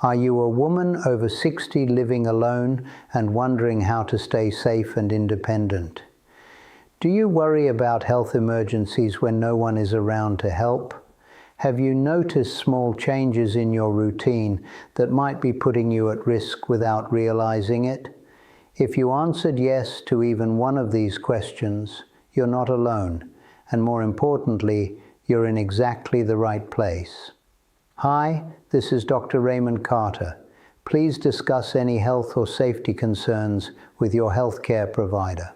Are you a woman over 60 living alone and wondering how to stay safe and independent? Do you worry about health emergencies when no one is around to help? Have you noticed small changes in your routine that might be putting you at risk without realizing it? If you answered yes to even one of these questions, you're not alone, and more importantly, you're in exactly the right place. Hi, this is Dr. Raymond Carter. Please discuss any health or safety concerns with your healthcare provider.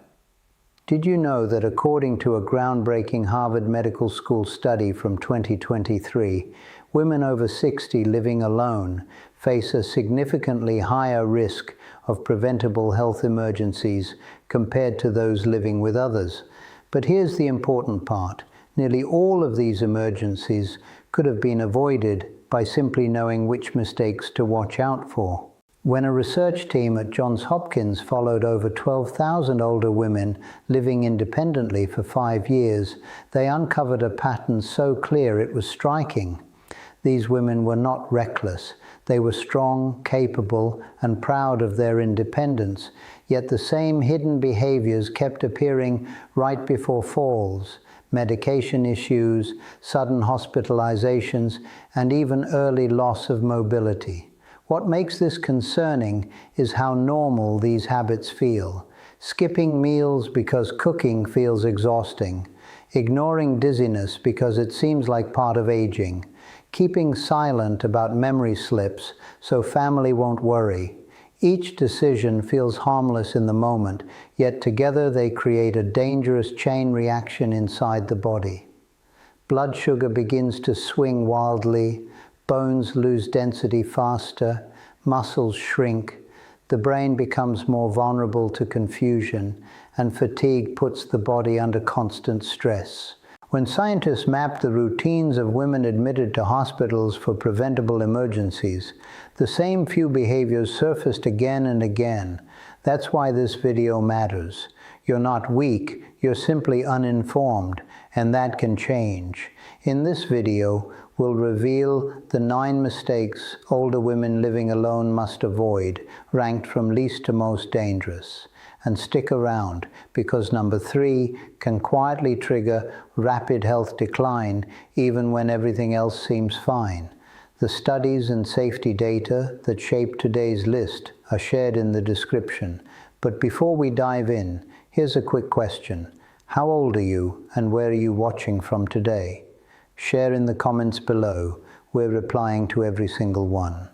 Did you know that according to a groundbreaking Harvard Medical School study from 2023, women over 60 living alone face a significantly higher risk of preventable health emergencies compared to those living with others? But here's the important part. Nearly all of these emergencies could have been avoided by simply knowing which mistakes to watch out for. When a research team at Johns Hopkins followed over 12,000 older women living independently for 5 years, they uncovered a pattern so clear it was striking. These women were not reckless. They were strong, capable, and proud of their independence, yet the same hidden behaviors kept appearing right before falls. Medication issues, sudden hospitalizations, and even early loss of mobility. What makes this concerning is how normal these habits feel. Skipping meals because cooking feels exhausting. Ignoring dizziness because it seems like part of aging. Keeping silent about memory slips so family won't worry. Each decision feels harmless in the moment, yet together they create a dangerous chain reaction inside the body. Blood sugar begins to swing wildly, bones lose density faster, muscles shrink, the brain becomes more vulnerable to confusion, and fatigue puts the body under constant stress. When scientists mapped the routines of women admitted to hospitals for preventable emergencies, the same few behaviors surfaced again and again. That's why this video matters. You're not weak, you're simply uninformed, and that can change. In this video, we'll reveal the 9 mistakes older women living alone must avoid, ranked from least to most dangerous. And stick around, because number 3 can quietly trigger rapid health decline even when everything else seems fine. The studies and safety data that shape today's list are shared in the description. But before we dive in, here's a quick question. How old are you and where are you watching from today? Share in the comments below. We're replying to every single one.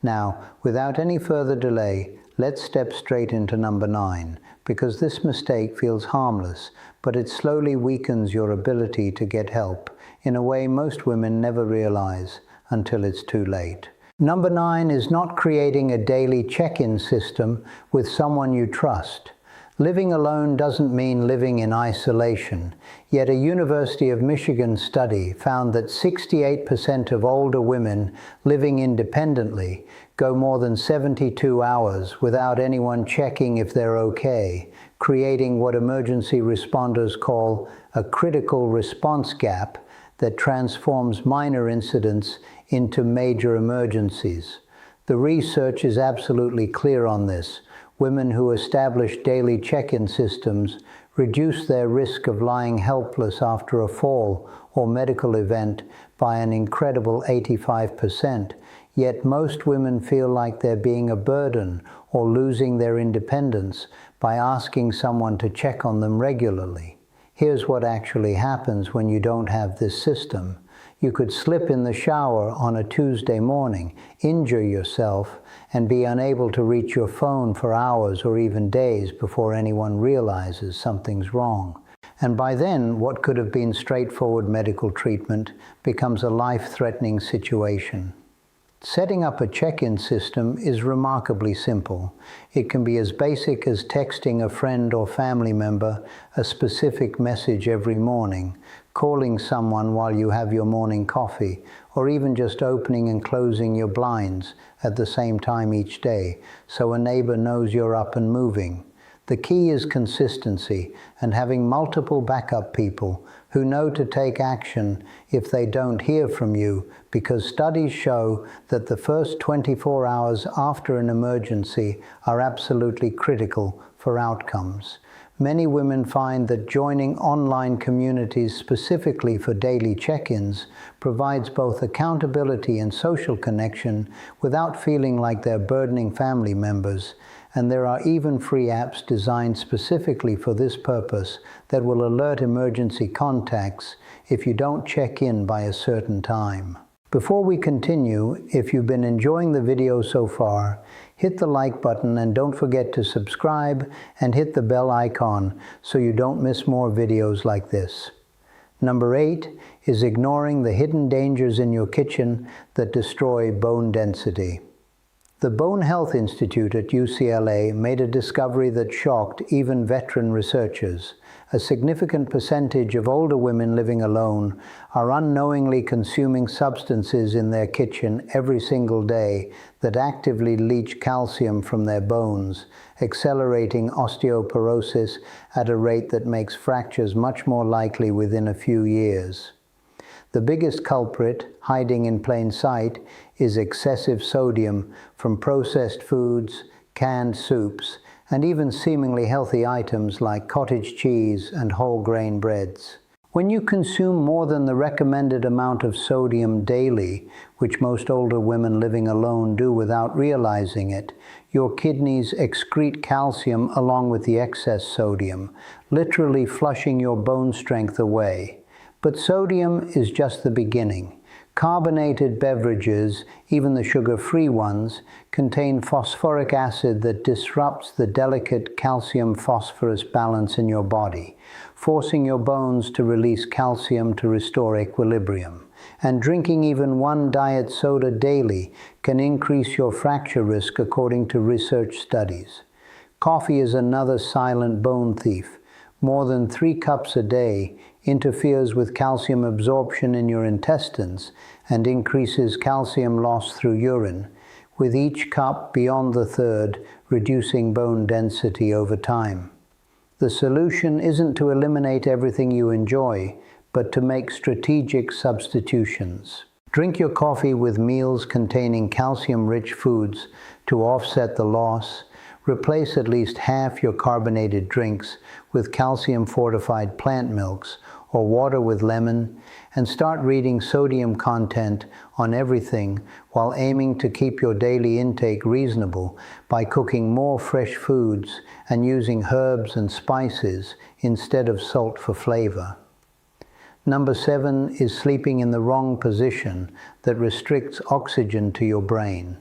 Now, without any further delay, let's step straight into number 9, because this mistake feels harmless, but it slowly weakens your ability to get help in a way most women never realize until it's too late. Number 9 is not creating a daily check-in system with someone you trust. Living alone doesn't mean living in isolation, yet a University of Michigan study found that 68% of older women living independently go more than 72 hours without anyone checking if they're okay, creating what emergency responders call a critical response gap that transforms minor incidents into major emergencies. The research is absolutely clear on this. Women who establish daily check-in systems reduce their risk of lying helpless after a fall or medical event by an incredible 85%. Yet most women feel like they're being a burden or losing their independence by asking someone to check on them regularly. Here's what actually happens when you don't have this system. You could slip in the shower on a Tuesday morning, injure yourself, and be unable to reach your phone for hours or even days before anyone realizes something's wrong. And by then, what could have been straightforward medical treatment becomes a life-threatening situation. Setting up a check-in system is remarkably simple. It can be as basic as texting a friend or family member a specific message every morning, calling someone while you have your morning coffee, or even just opening and closing your blinds at the same time each day, so a neighbor knows you're up and moving. The key is consistency and having multiple backup people who know to take action if they don't hear from you, because studies show that the first 24 hours after an emergency are absolutely critical for outcomes. Many women find that joining online communities specifically for daily check-ins provides both accountability and social connection without feeling like they're burdening family members. And there are even free apps designed specifically for this purpose that will alert emergency contacts if you don't check in by a certain time. Before we continue, if you've been enjoying the video so far, hit the like button and don't forget to subscribe and hit the bell icon so you don't miss more videos like this. Number 8 is ignoring the hidden dangers in your kitchen that destroy bone density. The Bone Health Institute at UCLA made a discovery that shocked even veteran researchers. A significant percentage of older women living alone are unknowingly consuming substances in their kitchen every single day that actively leach calcium from their bones, accelerating osteoporosis at a rate that makes fractures much more likely within a few years. The biggest culprit, hiding in plain sight, is excessive sodium from processed foods, canned soups, and even seemingly healthy items like cottage cheese and whole grain breads. When you consume more than the recommended amount of sodium daily, which most older women living alone do without realizing it, your kidneys excrete calcium along with the excess sodium, literally flushing your bone strength away. But sodium is just the beginning. Carbonated beverages, even the sugar-free ones, contain phosphoric acid that disrupts the delicate calcium-phosphorus balance in your body, forcing your bones to release calcium to restore equilibrium. And drinking even one diet soda daily can increase your fracture risk according to research studies. Coffee is another silent bone thief. More than 3 cups a day interferes with calcium absorption in your intestines and increases calcium loss through urine, with each cup beyond the third reducing bone density over time. The solution isn't to eliminate everything you enjoy, but to make strategic substitutions. Drink your coffee with meals containing calcium-rich foods to offset the loss. Replace at least half your carbonated drinks with calcium-fortified plant milks or water with lemon, and start reading sodium content on everything while aiming to keep your daily intake reasonable by cooking more fresh foods and using herbs and spices instead of salt for flavor. Number 7 is sleeping in the wrong position that restricts oxygen to your brain.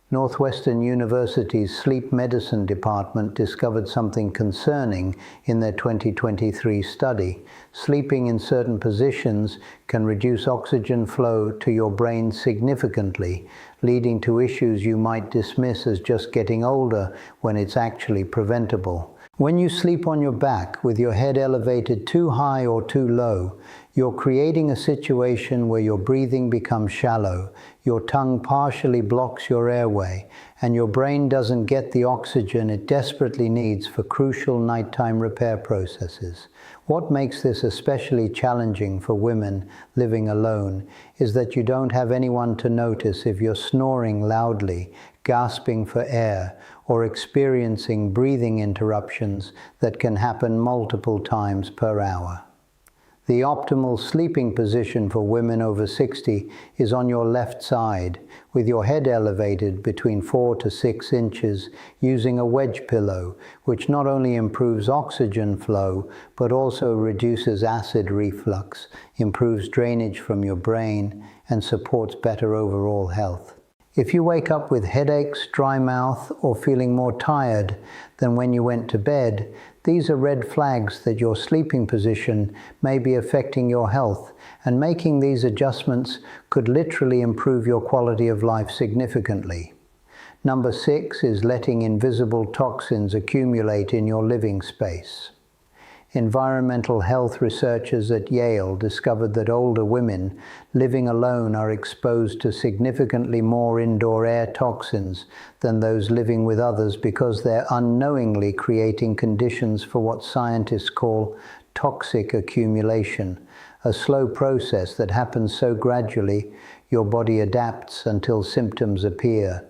Northwestern University's Sleep Medicine Department discovered something concerning in their 2023 study. Sleeping in certain positions can reduce oxygen flow to your brain significantly, leading to issues you might dismiss as just getting older when it's actually preventable. When you sleep on your back with your head elevated too high or too low, you're creating a situation where your breathing becomes shallow, your tongue partially blocks your airway, and your brain doesn't get the oxygen it desperately needs for crucial nighttime repair processes. What makes this especially challenging for women living alone is that you don't have anyone to notice if you're snoring loudly, gasping for air, or experiencing breathing interruptions that can happen multiple times per hour. The optimal sleeping position for women over 60 is on your left side, with your head elevated between 4 to 6 inches using a wedge pillow, which not only improves oxygen flow, but also reduces acid reflux, improves drainage from your brain, and supports better overall health. If you wake up with headaches, dry mouth, or feeling more tired than when you went to bed, these are red flags that your sleeping position may be affecting your health, and making these adjustments could literally improve your quality of life significantly. Number 6 is letting invisible toxins accumulate in your living space. Environmental health researchers at Yale discovered that older women living alone are exposed to significantly more indoor air toxins than those living with others because they're unknowingly creating conditions for what scientists call toxic accumulation, a slow process that happens so gradually your body adapts until symptoms appear.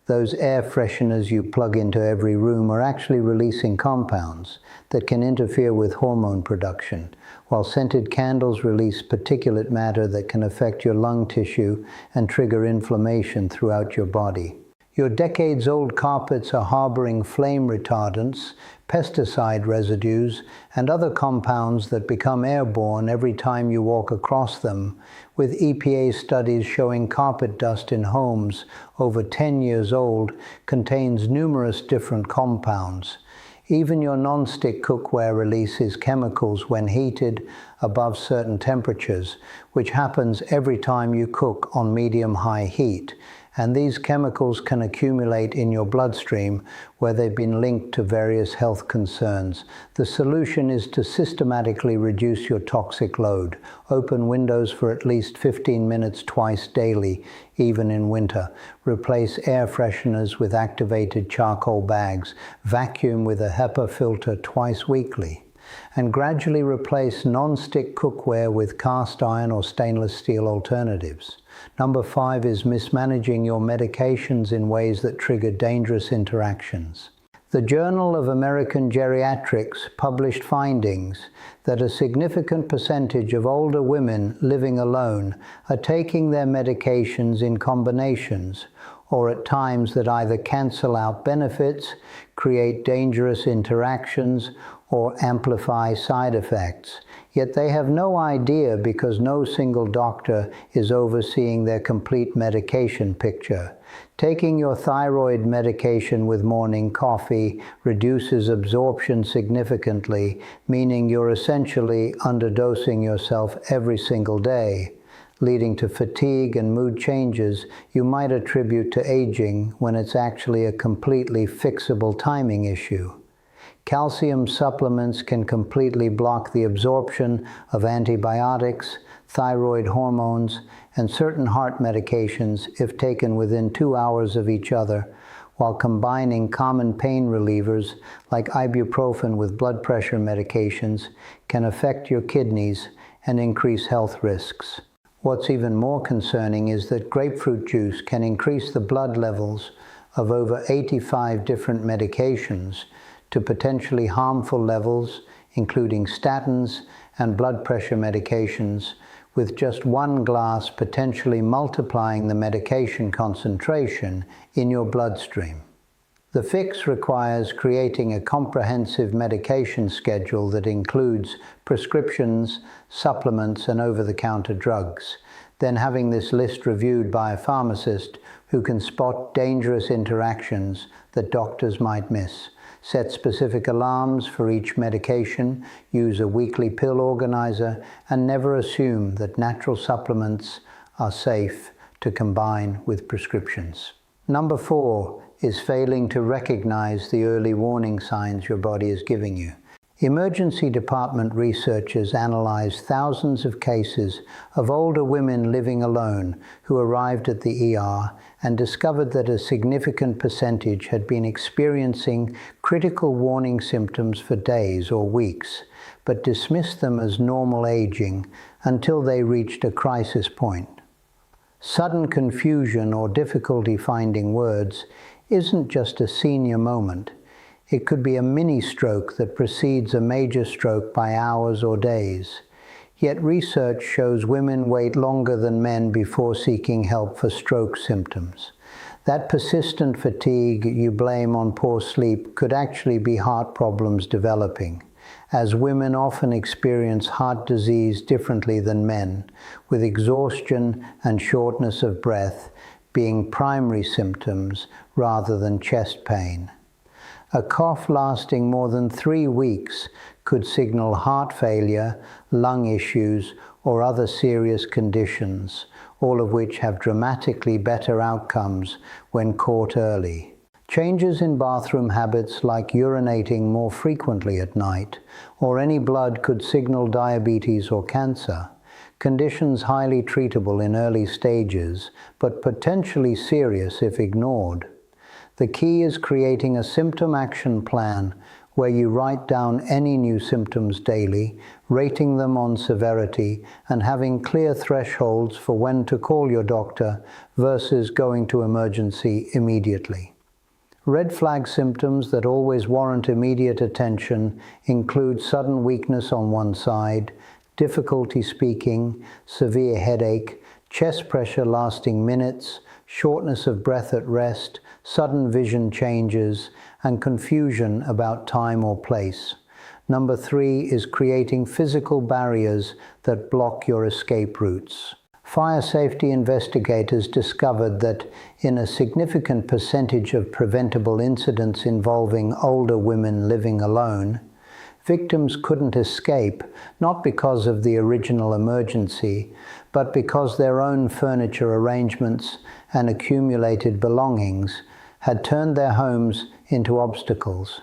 Those air fresheners you plug into every room are actually releasing compounds that can interfere with hormone production, while scented candles release particulate matter that can affect your lung tissue and trigger inflammation throughout your body. Your decades-old carpets are harboring flame retardants, pesticide residues, and other compounds that become airborne every time you walk across them, with EPA studies showing carpet dust in homes over 10 years old contains numerous different compounds. Even your non-stick cookware releases chemicals when heated above certain temperatures, which happens every time you cook on medium-high heat. And these chemicals can accumulate in your bloodstream where they've been linked to various health concerns. The solution is to systematically reduce your toxic load. Open windows for at least 15 minutes twice daily, even in winter. Replace air fresheners with activated charcoal bags. Vacuum with a HEPA filter twice weekly. And gradually replace non-stick cookware with cast iron or stainless steel alternatives. Number 5 is mismanaging your medications in ways that trigger dangerous interactions. The Journal of American Geriatrics published findings that a significant percentage of older women living alone are taking their medications in combinations or at times that either cancel out benefits, create dangerous interactions, or amplify side effects. Yet they have no idea because no single doctor is overseeing their complete medication picture. Taking your thyroid medication with morning coffee reduces absorption significantly, meaning you're essentially underdosing yourself every single day, leading to fatigue and mood changes you might attribute to aging when it's actually a completely fixable timing issue. Calcium supplements can completely block the absorption of antibiotics, thyroid hormones, and certain heart medications if taken within 2 hours of each other, while combining common pain relievers like ibuprofen with blood pressure medications can affect your kidneys and increase health risks. What's even more concerning is that grapefruit juice can increase the blood levels of over 85 different medications to potentially harmful levels, including statins and blood pressure medications, with just one glass potentially multiplying the medication concentration in your bloodstream. The fix requires creating a comprehensive medication schedule that includes prescriptions, supplements, and over-the-counter drugs, then having this list reviewed by a pharmacist who can spot dangerous interactions that doctors might miss. Set specific alarms for each medication, use a weekly pill organizer, and never assume that natural supplements are safe to combine with prescriptions. Number 4 is failing to recognize the early warning signs your body is giving you. Emergency department researchers analyzed thousands of cases of older women living alone who arrived at the ER and discovered that a significant percentage had been experiencing critical warning symptoms for days or weeks, but dismissed them as normal aging until they reached a crisis point. Sudden confusion or difficulty finding words isn't just a senior moment. It could be a mini-stroke that precedes a major stroke by hours or days. Yet research shows women wait longer than men before seeking help for stroke symptoms. That persistent fatigue you blame on poor sleep could actually be heart problems developing, as women often experience heart disease differently than men, with exhaustion and shortness of breath being primary symptoms rather than chest pain. A cough lasting more than 3 weeks could signal heart failure, lung issues, or other serious conditions, all of which have dramatically better outcomes when caught early. Changes in bathroom habits like urinating more frequently at night, or any blood could signal diabetes or cancer. Conditions highly treatable in early stages, but potentially serious if ignored. The key is creating a symptom action plan where you write down any new symptoms daily, rating them on severity, and having clear thresholds for when to call your doctor versus going to emergency immediately. Red flag symptoms that always warrant immediate attention include sudden weakness on one side, difficulty speaking, severe headache, chest pressure lasting minutes, shortness of breath at rest, sudden vision changes, and confusion about time or place. Number 3 is creating physical barriers that block your escape routes. Fire safety investigators discovered that in a significant percentage of preventable incidents involving older women living alone, victims couldn't escape, not because of the original emergency, but because their own furniture arrangements and accumulated belongings had turned their homes into obstacles.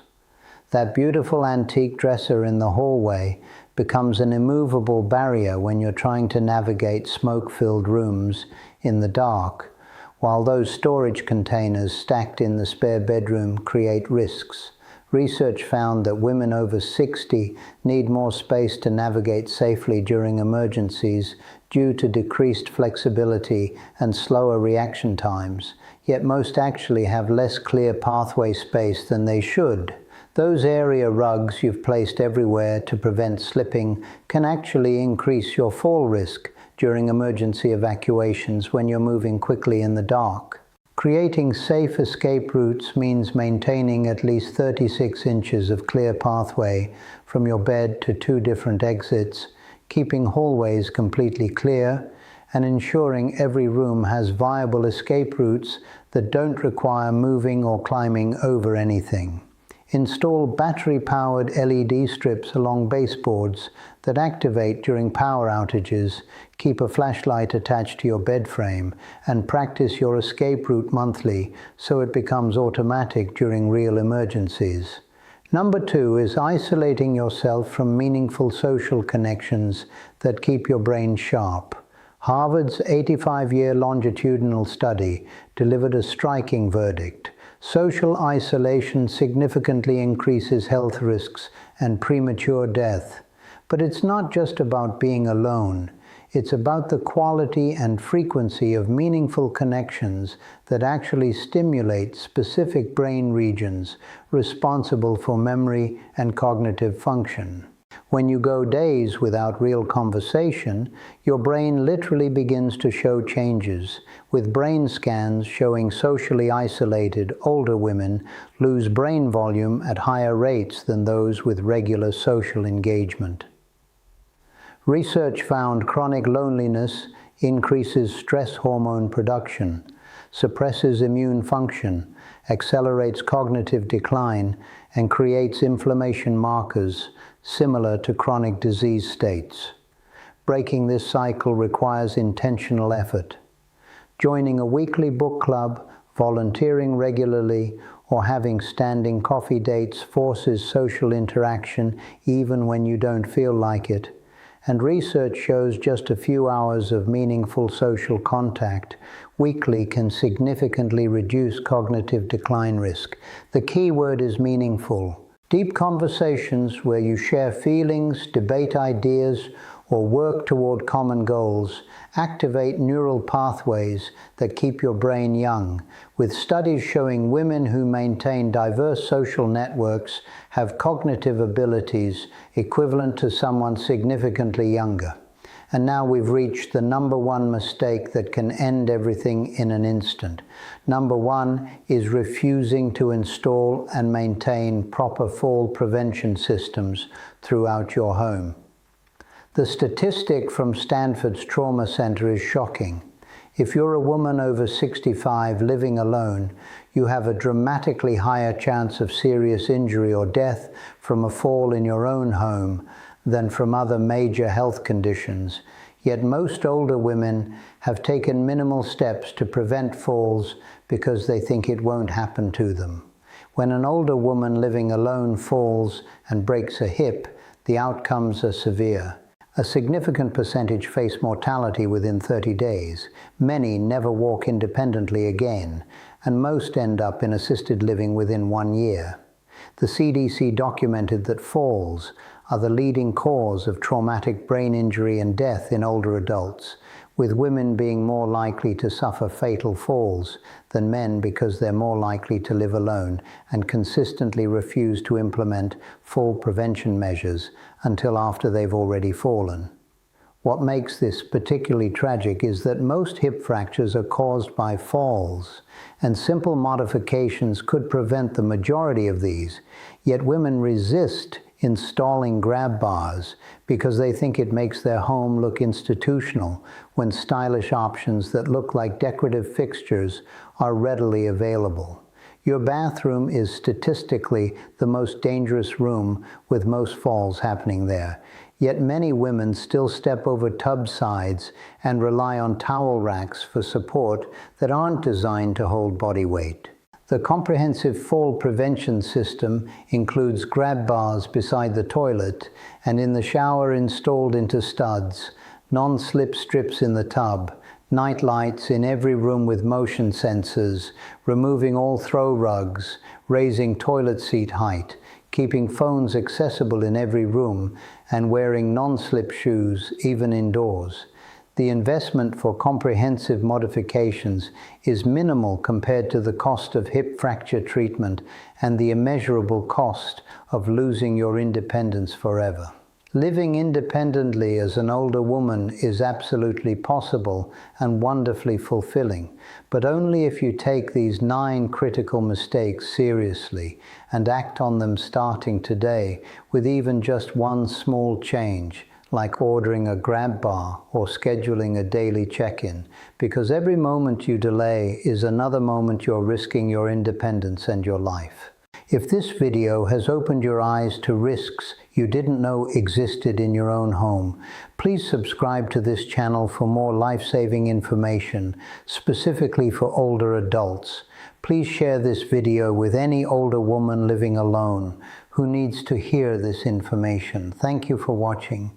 That beautiful antique dresser in the hallway becomes an immovable barrier when you're trying to navigate smoke-filled rooms in the dark, while those storage containers stacked in the spare bedroom create risks. Research found that women over 60 need more space to navigate safely during emergencies due to decreased flexibility and slower reaction times, yet most actually have less clear pathway space than they should. Those area rugs you've placed everywhere to prevent slipping can actually increase your fall risk during emergency evacuations when you're moving quickly in the dark. Creating safe escape routes means maintaining at least 36 inches of clear pathway from your bed to 2 different exits, keeping hallways completely clear, and ensuring every room has viable escape routes that don't require moving or climbing over anything. Install battery-powered LED strips along baseboards that activate during power outages, keep a flashlight attached to your bed frame, and practice your escape route monthly so it becomes automatic during real emergencies. Number 2 is isolating yourself from meaningful social connections that keep your brain sharp. Harvard's 85-year longitudinal study delivered a striking verdict. Social isolation significantly increases health risks and premature death. But it's not just about being alone. It's about the quality and frequency of meaningful connections that actually stimulate specific brain regions responsible for memory and cognitive function. When you go days without real conversation, your brain literally begins to show changes, with brain scans showing socially isolated older women lose brain volume at higher rates than those with regular social engagement. Research found chronic loneliness increases stress hormone production, suppresses immune function, accelerates cognitive decline, and creates inflammation markers similar to chronic disease states. Breaking this cycle requires intentional effort. Joining a weekly book club, volunteering regularly, or having standing coffee dates forces social interaction even when you don't feel like it. And research shows just a few hours of meaningful social contact weekly can significantly reduce cognitive decline risk. The key word is meaningful. Deep conversations where you share feelings, debate ideas, or work toward common goals activate neural pathways that keep your brain young, with studies showing women who maintain diverse social networks have cognitive abilities equivalent to someone significantly younger. And now we've reached the number 1 mistake that can end everything in an instant. Number 1 is refusing to install and maintain proper fall prevention systems throughout your home. The statistic from Stanford's Trauma Center is shocking. If you're a woman over 65 living alone, you have a dramatically higher chance of serious injury or death from a fall in your own home than from other major health conditions. Yet most older women have taken minimal steps to prevent falls because they think it won't happen to them. When an older woman living alone falls and breaks a hip, the outcomes are severe. A significant percentage face mortality within 30 days. Many never walk independently again, and most end up in assisted living within 1 year. The CDC documented that falls are the leading cause of traumatic brain injury and death in older adults, with women being more likely to suffer fatal falls than men because they're more likely to live alone and consistently refuse to implement fall prevention measures until after they've already fallen. What makes this particularly tragic is that most hip fractures are caused by falls, and simple modifications could prevent the majority of these, yet women resist installing grab bars because they think it makes their home look institutional when stylish options that look like decorative fixtures are readily available. Your bathroom is statistically the most dangerous room, with most falls happening there. Yet many women still step over tub sides and rely on towel racks for support that aren't designed to hold body weight. The comprehensive fall prevention system includes grab bars beside the toilet and in the shower installed into studs, non-slip strips in the tub, night lights in every room with motion sensors, removing all throw rugs, raising toilet seat height, keeping phones accessible in every room, and wearing non-slip shoes even indoors. The investment for comprehensive modifications is minimal compared to the cost of hip fracture treatment and the immeasurable cost of losing your independence forever. Living independently as an older woman is absolutely possible and wonderfully fulfilling, but only if you take these 9 critical mistakes seriously and act on them starting today with even just one small change, like ordering a grab bar or scheduling a daily check-in, because every moment you delay is another moment you're risking your independence and your life. If this video has opened your eyes to risks you didn't know existed in your own home, please subscribe to this channel for more life-saving information, specifically for older adults. Please share this video with any older woman living alone who needs to hear this information. Thank you for watching.